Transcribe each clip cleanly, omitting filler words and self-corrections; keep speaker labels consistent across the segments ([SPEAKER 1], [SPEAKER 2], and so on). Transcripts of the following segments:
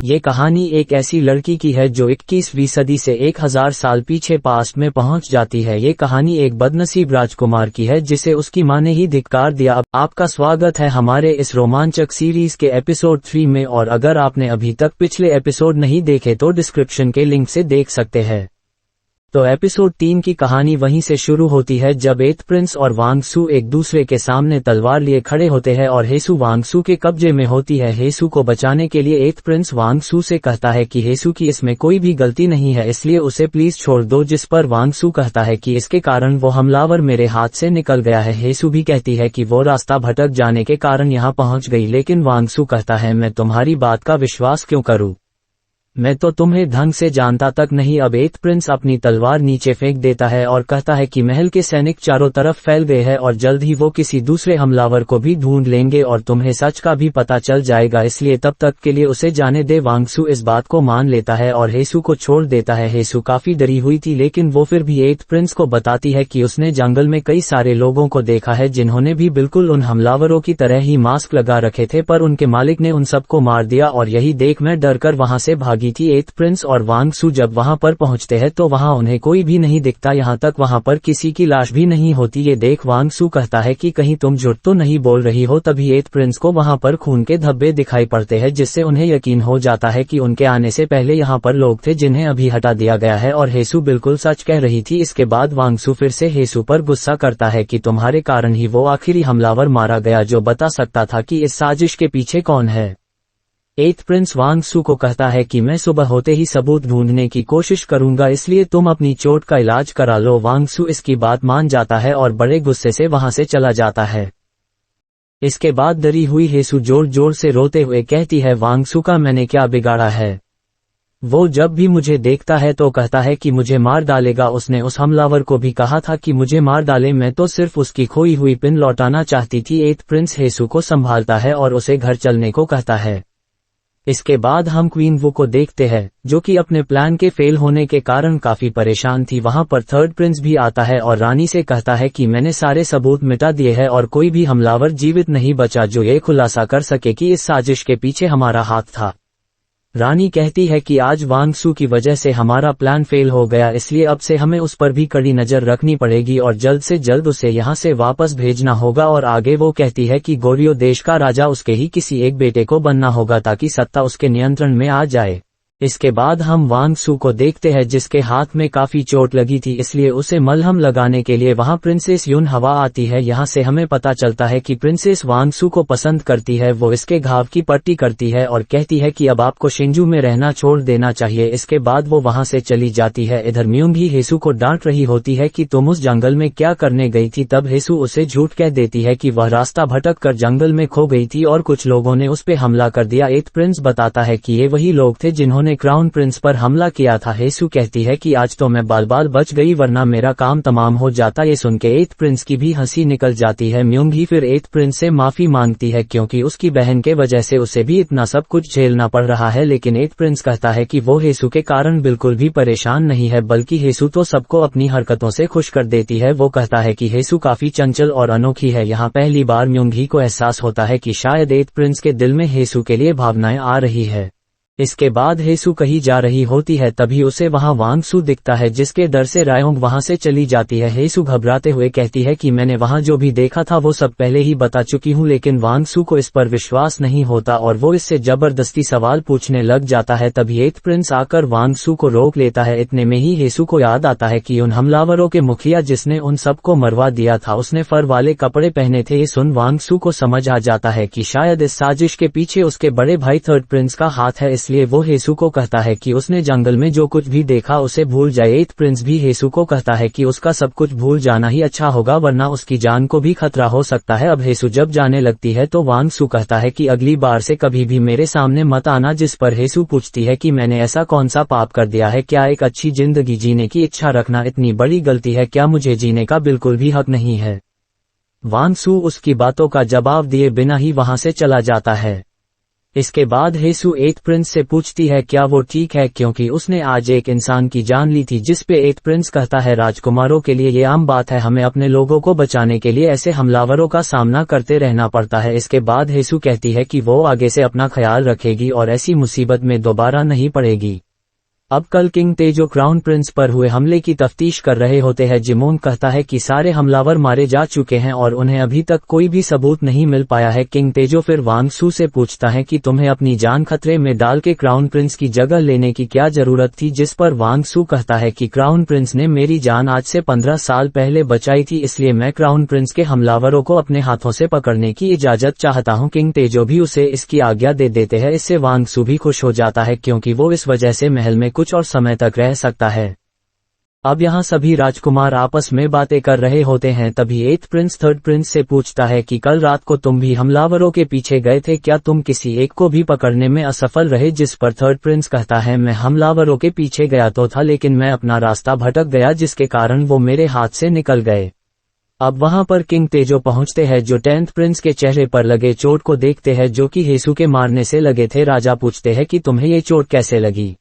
[SPEAKER 1] ये कहानी एक ऐसी लड़की की है जो 21वीं सदी से 1000 साल पीछे पास्ट में पहुंच जाती है। ये कहानी एक बदनसीब राजकुमार की है जिसे उसकी मां ने ही धिक्कार दिया। आपका स्वागत है हमारे इस रोमांचक सीरीज के एपिसोड 3 में, और अगर आपने अभी तक पिछले एपिसोड नहीं देखे तो डिस्क्रिप्शन के लिंक से देख सकते हैं। तो एपिसोड 3 की कहानी वहीं से शुरू होती है जब एथ प्रिंस और वांग सू एक दूसरे के सामने तलवार लिए खड़े होते हैं और हेसू वांग सू के कब्जे में होती है। हेसू को बचाने के लिए एथ प्रिंस वांग सू से कहता है कि हेसू की इसमें कोई भी गलती नहीं है, इसलिए उसे प्लीज छोड़ दो, जिस पर वांग सू कहता है कि इसके कारण वो हमलावर मेरे हाथ से निकल गया है। हेसू भी कहती है कि वो रास्ता भटक जाने के कारण यहाँ पहुँच गई, लेकिन वांग सू कहता है मैं तुम्हारी बात का विश्वास क्यों करूँ, मैं तो तुम्हें ढंग से जानता तक नहीं। अब एथ प्रिंस अपनी तलवार नीचे फेंक देता है और कहता है कि महल के सैनिक चारों तरफ फैल गए हैं और जल्द ही वो किसी दूसरे हमलावर को भी ढूंढ लेंगे और तुम्हें सच का भी पता चल जाएगा, इसलिए तब तक के लिए उसे जाने दे। वांग सू इस बात को मान लेता है और हेसू को छोड़ देता है। हेसू काफी डरी हुई थी, लेकिन वो फिर भी एथ प्रिंस को बताती है कि उसने जंगल में कई सारे लोगों को देखा है जिन्होंने भी बिल्कुल उन हमलावरों की तरह ही मास्क लगा रखे थे, पर उनके मालिक ने उन सबको मार दिया और यही देख मैं डर कर वहां से भागी थी। एथ प्रिंस और वांग सू जब वहां पर पहुंचते हैं तो वहां उन्हें कोई भी नहीं दिखता, यहां तक वहां पर किसी की लाश भी नहीं होती। ये देख वांग सू कहता है कि कहीं तुम झूठ तो नहीं बोल रही हो। तभी एथ प्रिंस को वहां पर खून के धब्बे दिखाई पड़ते हैं, जिससे उन्हें यकीन हो जाता है कि उनके आने से पहले यहां पर लोग थे जिन्हें अभी हटा दिया गया है और हेसू बिल्कुल सच कह रही थी। इसके बाद वांग सू फिर से हेसू पर गुस्सा करता है कि तुम्हारे कारण ही वो आखिरी हमलावर मारा गया जो बता सकता था कि इस साजिश के पीछे कौन है। एथ प्रिंस वांग सू को कहता है कि मैं सुबह होते ही सबूत ढूंढने की कोशिश करूंगा, इसलिए तुम अपनी चोट का इलाज करा लो। वांग सू इसकी बात मान जाता है और बड़े गुस्से से वहां से चला जाता है। इसके बाद डरी हुई हेसू जोर जोर से रोते हुए कहती है वांग सू का मैंने क्या बिगाड़ा है, वो जब भी मुझे देखता है तो कहता है कि मुझे मार डालेगा। उसने उस हमलावर को भी कहा था कि मुझे मार डाले, मैं तो सिर्फ उसकी खोई हुई पिन लौटाना चाहती थी। एथ प्रिंस हेसू को संभालता है और उसे घर चलने को कहता है। इसके बाद हम क्वीन वू को देखते हैं जो कि अपने प्लान के फेल होने के कारण काफी परेशान थी। वहां पर थर्ड प्रिंस भी आता है और रानी से कहता है कि मैंने सारे सबूत मिटा दिए हैं और कोई भी हमलावर जीवित नहीं बचा जो ये खुलासा कर सके कि इस साजिश के पीछे हमारा हाथ था। रानी कहती है कि आज वांग सू की वजह से हमारा प्लान फेल हो गया, इसलिए अब से हमें उस पर भी कड़ी नजर रखनी पड़ेगी और जल्द से जल्द उसे यहाँ से वापस भेजना होगा। और आगे वो कहती है कि गोरियो देश का राजा उसके ही किसी एक बेटे को बनना होगा ताकि सत्ता उसके नियंत्रण में आ जाए। इसके बाद हम वांग सू को देखते हैं जिसके हाथ में काफी चोट लगी थी, इसलिए उसे मलहम लगाने के लिए वहां प्रिंसेस यून हवा आती है। यहां से हमें पता चलता है कि प्रिंसेस वांग सू को पसंद करती है। वो इसके घाव की पट्टी करती है और कहती है कि अब आपको शिंजू में रहना छोड़ देना चाहिए। इसके बाद वो वहां से चली जाती है। इधर म्यूंग भी हेसू को डांट रही होती है कि तुम उस जंगल में क्या करने गई थी। तब हेसू उसे झूठ कह देती है कि वह रास्ता भटक कर जंगल में खो गई थी और कुछ लोगों ने उस पर हमला कर दिया। एथ प्रिंस बताता है कि ये वही लोग थे जिन्होंने क्राउन प्रिंस पर हमला किया था। हेसू कहती है कि आज तो मैं बाल बाल बच गई वरना मेरा काम तमाम हो जाता। ये सुन के एथ प्रिंस की भी हंसी निकल जाती है। म्यूंग ही फिर एथ प्रिंस से माफी मांगती है क्योंकि उसकी बहन के वजह से उसे भी इतना सब कुछ झेलना पड़ रहा है, लेकिन एथ प्रिंस कहता है कि वो हेसू के कारण बिल्कुल भी परेशान नहीं है, बल्कि हेसू तो सबको अपनी हरकतों से खुश कर देती है। वो कहता है कि हेसू काफी चंचल और अनोखी है। यहाँ पहली बार म्यूंग ही को एहसास होता है कि शायद एथ प्रिंस के दिल में हेसू के लिए भावनाएं आ रही है। इसके बाद हेसू कहीं जा रही होती है, तभी उसे वहां वांग सू दिखता है जिसके डर से रायोंग वहां से चली जाती है। हेसू घबराते हुए कहती है कि मैंने वहां जो भी देखा था वो सब पहले ही बता चुकी हूं, लेकिन वांग सू को इस पर विश्वास नहीं होता और वो इससे जबरदस्ती सवाल पूछने लग जाता है। तभी एथ प्रिंस आकर वांग सू को रोक लेता है। इतने में ही हेसू को याद आता है कि उन हमलावरों के मुखिया जिसने उन सबको मरवा दिया था उसने फर वाले कपड़े पहने थे। ये सुन वांग सू को समझ आ जाता है कि शायद इस साजिश के पीछे उसके बड़े भाई थर्ड प्रिंस का हाथ है, इसलिए वो हेसू को कहता है कि उसने जंगल में जो कुछ भी देखा उसे भूल जाए। एथ प्रिंस भी हेसू को कहता है कि उसका सब कुछ भूल जाना ही अच्छा होगा वरना उसकी जान को भी खतरा हो सकता है। अब हेसू जब जाने लगती है तो वांग सू कहता है कि अगली बार से कभी भी मेरे सामने मत आना, जिस पर हेसू पूछती है कि मैंने ऐसा कौन सा पाप कर दिया है, क्या एक अच्छी जिंदगी जीने की इच्छा रखना इतनी बड़ी गलती है, क्या मुझे जीने का बिल्कुल भी हक नहीं है। वांग सू उसकी बातों का जवाब दिए बिना ही वहां से चला जाता है। इसके बाद हेसु एथ प्रिंस से पूछती है क्या वो ठीक है, क्योंकि उसने आज एक इंसान की जान ली थी। जिस पे एथ प्रिंस कहता है राजकुमारों के लिए ये आम बात है, हमें अपने लोगों को बचाने के लिए ऐसे हमलावरों का सामना करते रहना पड़ता है। इसके बाद हेसु कहती है कि वो आगे से अपना ख्याल रखेगी और ऐसी मुसीबत में दोबारा नहीं पड़ेगी। अब कल किंग तेजो क्राउन प्रिंस पर हुए हमले की तफ्तीश कर रहे होते हैं। जिमोन कहता है कि सारे हमलावर मारे जा चुके हैं और उन्हें अभी तक कोई भी सबूत नहीं मिल पाया है। किंग तेजो फिर वांग सू से पूछता है कि तुम्हें अपनी जान खतरे में डाल के क्राउन प्रिंस की जगह लेने की क्या जरूरत थी, जिस पर वांग सू कहता है कि क्राउन प्रिंस ने मेरी जान आज से 15 साल पहले बचाई थी, इसलिए मैं क्राउन प्रिंस के हमलावरों को अपने हाथों से पकड़ने की इजाजत चाहता हूं। किंग तेजो भी उसे इसकी आज्ञा दे देते हैं। इससे वांग सू भी खुश हो जाता है क्योंकि वो इस वजह से महल में कुछ और समय तक रह सकता है। अब यहाँ सभी राजकुमार आपस में बातें कर रहे होते हैं। तभी एथ प्रिंस थर्ड प्रिंस से पूछता है कि कल रात को तुम भी हमलावरों के पीछे गए थे, क्या तुम किसी एक को भी पकड़ने में असफल रहे? जिस पर थर्ड प्रिंस कहता है मैं हमलावरों के पीछे गया तो था, लेकिन मैं अपना रास्ता भटक गया जिसके कारण वो मेरे हाथ से निकल गए। अब वहां पर किंग तेजो पहुंचते हैं जो 10th प्रिंस के चेहरे पर लगे चोट को देखते हैं जो कि हेसु के मारने से लगे थे। राजा पूछते हैं कि तुम्हें ये चोट कैसे लगी।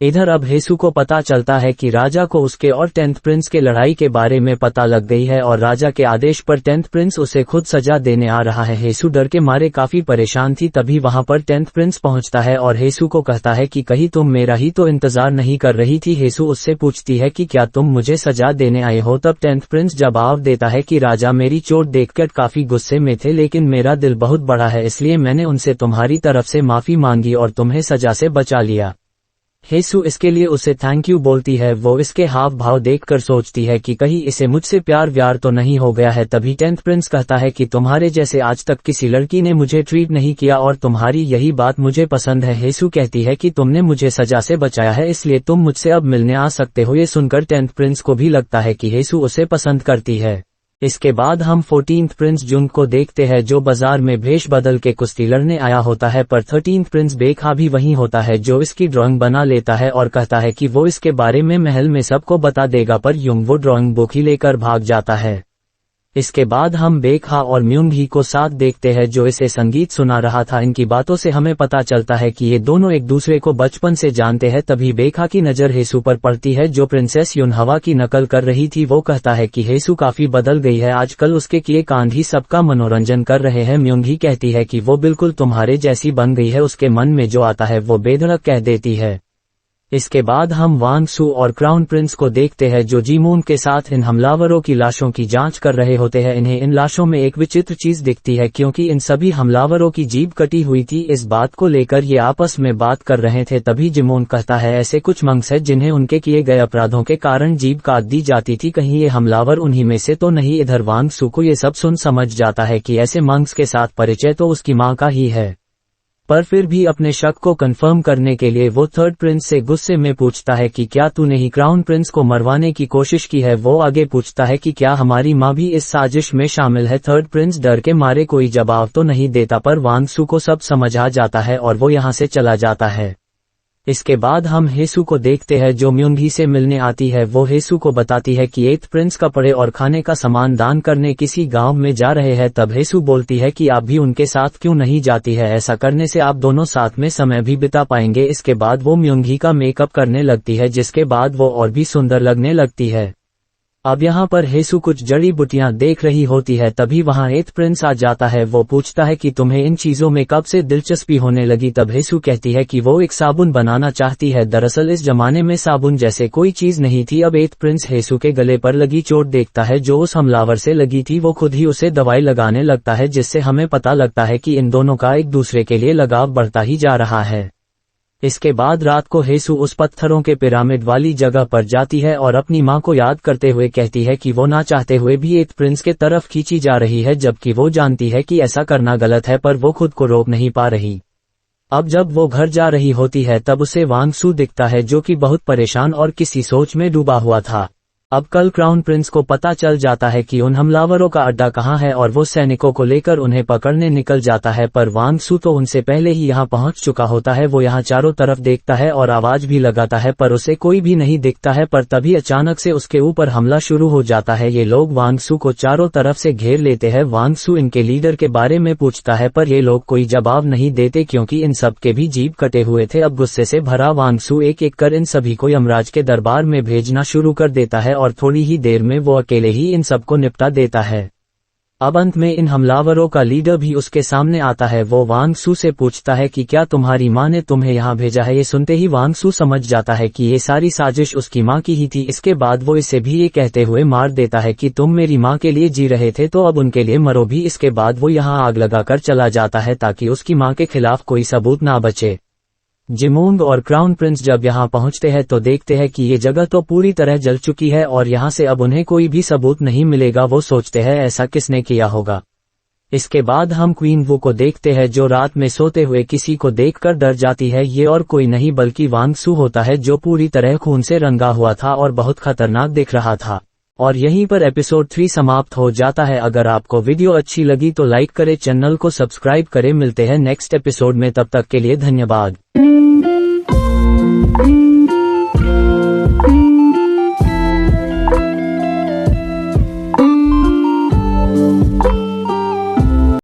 [SPEAKER 1] इधर अब हेसु को पता चलता है कि राजा को उसके और 10th प्रिंस के लड़ाई के बारे में पता लग गई है और राजा के आदेश पर 10th प्रिंस उसे खुद सजा देने आ रहा है। हेसु डर के मारे काफी परेशान थी। तभी वहां पर 10th प्रिंस पहुंचता है और हेसु को कहता है कि कहीं तुम मेरा ही तो इंतजार नहीं कर रही थी। हेसु उससे पूछती है कि क्या तुम मुझे सजा देने आए हो? तब 10th प्रिंस जवाब देता है कि राजा मेरी चोट देखकर काफी गुस्से में थे, लेकिन मेरा दिल बहुत बड़ा है, इसलिए मैंने उनसे तुम्हारी तरफ से माफी मांगी और तुम्हें सजा से बचा लिया। हेसु इसके लिए उसे थैंक यू बोलती है। वो इसके हाव भाव देखकर सोचती है कि कहीं इसे मुझसे प्यार व्यार तो नहीं हो गया है। तभी 10th प्रिंस कहता है कि तुम्हारे जैसे आज तक किसी लड़की ने मुझे ट्रीट नहीं किया और तुम्हारी यही बात मुझे पसंद है। हेसु कहती है कि तुमने मुझे सजा से बचाया है, इसलिए तुम मुझसे अब मिलने आ सकते हो। ये सुनकर 10th प्रिंस को भी लगता है कि हेसु उसे पसंद करती है। इसके बाद हम 14th प्रिंस जुंग को देखते हैं जो बाजार में भेष बदल के कुश्ती लड़ने आया होता है, पर 13th प्रिंस बेखा भी वहीं होता है जो इसकी ड्राइंग बना लेता है और कहता है कि वो इसके बारे में महल में सबको बता देगा, पर युंग वो ड्राइंग बुक ही लेकर भाग जाता है। इसके बाद हम बेखा और म्यूंग ही को साथ देखते हैं जो इसे संगीत सुना रहा था। इनकी बातों से हमें पता चलता है कि ये दोनों एक दूसरे को बचपन से जानते हैं। तभी बेखा की नजर हेसु पर पड़ती है जो प्रिंसेस युनहवा की नकल कर रही थी। वो कहता है कि हेसु काफी बदल गई है, आजकल उसके किए कांड ही सबका मनोरंजन कर रहे हैं। म्यूंग ही कहती है कि वो बिल्कुल तुम्हारे जैसी बन गई है, उसके मन में जो आता है वो बेधड़क कह देती है। इसके बाद हम वांग सू और क्राउन प्रिंस को देखते हैं जो जीमून के साथ इन हमलावरों की लाशों की जांच कर रहे होते हैं। इन्हें इन लाशों में एक विचित्र चीज दिखती है क्योंकि इन सभी हमलावरों की जीभ कटी हुई थी। इस बात को लेकर ये आपस में बात कर रहे थे। तभी जीमून कहता है ऐसे कुछ मंक्स है जिन्हें उनके किए गए अपराधों के कारण जीभ काट दी जाती थी, कहीं ये हमलावर उन्हीं में से तो नहीं। इधर वांग सू को ये सब सुन समझ जाता है कि ऐसे मंक्स के साथ परिचय तो उसकी माँ का ही है, पर फिर भी अपने शक को कंफर्म करने के लिए वो थर्ड प्रिंस से गुस्से में पूछता है कि क्या तूने ही क्राउन प्रिंस को मरवाने की कोशिश की है? वो आगे पूछता है कि क्या हमारी माँ भी इस साजिश में शामिल है? थर्ड प्रिंस डर के मारे कोई जवाब तो नहीं देता, पर वांग सू को सब समझ आ जाता है और वो यहाँ से चला जाता है। इसके बाद हम हेसु को देखते हैं जो म्यूंगी से मिलने आती है। वो हेसु को बताती है कि 8th प्रिंस कपड़े और खाने का सामान दान करने किसी गांव में जा रहे हैं। तब हेसु बोलती है कि आप भी उनके साथ क्यों नहीं जाती है, ऐसा करने से आप दोनों साथ में समय भी बिता पाएंगे। इसके बाद वो म्यूंगी का मेकअप करने लगती है जिसके बाद वो और भी सुंदर लगने लगती है। अब यहाँ पर हेसु कुछ जड़ी बूटियां देख रही होती है। तभी वहाँ 8th प्रिंस आ जाता है। वो पूछता है कि तुम्हें इन चीजों में कब से दिलचस्पी होने लगी? तब हेसु कहती है कि वो एक साबुन बनाना चाहती है। दरअसल इस जमाने में साबुन जैसे कोई चीज नहीं थी। अब 8th प्रिंस हेसु के गले पर लगी चोट देखता है जो उस हमलावर से लगी थी। वो खुद ही उसे दवाई लगाने लगता है जिससे हमें पता लगता है कि इन दोनों का एक दूसरे के लिए लगाव बढ़ता ही जा रहा है। इसके बाद रात को हेसु उस पत्थरों के पिरामिड वाली जगह पर जाती है और अपनी मां को याद करते हुए कहती है कि वो ना चाहते हुए भी 8th प्रिंस के तरफ खींची जा रही है, जबकि वो जानती है कि ऐसा करना गलत है, पर वो खुद को रोक नहीं पा रही। अब जब वो घर जा रही होती है तब उसे वांग सू दिखता है जो कि बहुत परेशान और किसी सोच में डूबा हुआ था। अब कल क्राउन प्रिंस को पता चल जाता है कि उन हमलावरों का अड्डा कहाँ है और वो सैनिकों को लेकर उन्हें पकड़ने निकल जाता है, पर वांग सू तो उनसे पहले ही यहाँ पहुँच चुका होता है। वो यहाँ चारों तरफ देखता है और आवाज भी लगाता है पर उसे कोई भी नहीं दिखता है, पर तभी अचानक से उसके ऊपर हमला शुरू हो जाता है। ये लोग वांग सू को चारों तरफ से घेर लेते हैं। वांग सू इनके लीडर के बारे में पूछता है पर ये लोग कोई जवाब नहीं देते क्योंकि इन सब के भी जीभ कटे हुए थे। अब गुस्से से भरा वांग सू एक एक कर इन सभी को यमराज के दरबार में भेजना शुरू कर देता है और थोड़ी ही देर में वो अकेले ही इन सबको निपटा देता है। अब अंत में इन हमलावरों का लीडर भी उसके सामने आता है। वो वांग सू से पूछता है कि क्या तुम्हारी माँ ने तुम्हें यहाँ भेजा है। ये सुनते ही वांग सू समझ जाता है कि ये सारी साजिश उसकी माँ की ही थी। इसके बाद वो इसे भी ये कहते हुए मार देता है कि तुम मेरी माँ के लिए जी रहे थे तो अब उनके लिए मरो भी। इसके बाद वो यहाँ आग लगाकर चला जाता है ताकि उसकी माँ के खिलाफ कोई सबूत ना बचे। जिमोंग और क्राउन प्रिंस जब यहाँ पहुँचते हैं तो देखते हैं कि ये जगह तो पूरी तरह जल चुकी है और यहाँ से अब उन्हें कोई भी सबूत नहीं मिलेगा। वो सोचते हैं ऐसा किसने किया होगा। इसके बाद हम क्वीन वू को देखते हैं जो रात में सोते हुए किसी को देखकर डर जाती है। ये और कोई नहीं बल्कि वांग सू होता है जो पूरी तरह खून से रंगा हुआ था और बहुत खतरनाक दिख रहा था। और यहीं पर एपिसोड 3 समाप्त हो जाता है। अगर आपको वीडियो अच्छी लगी तो लाइक करें, चैनल को सब्सक्राइब करें। मिलते हैं नेक्स्ट एपिसोड में, तब तक के लिए धन्यवाद।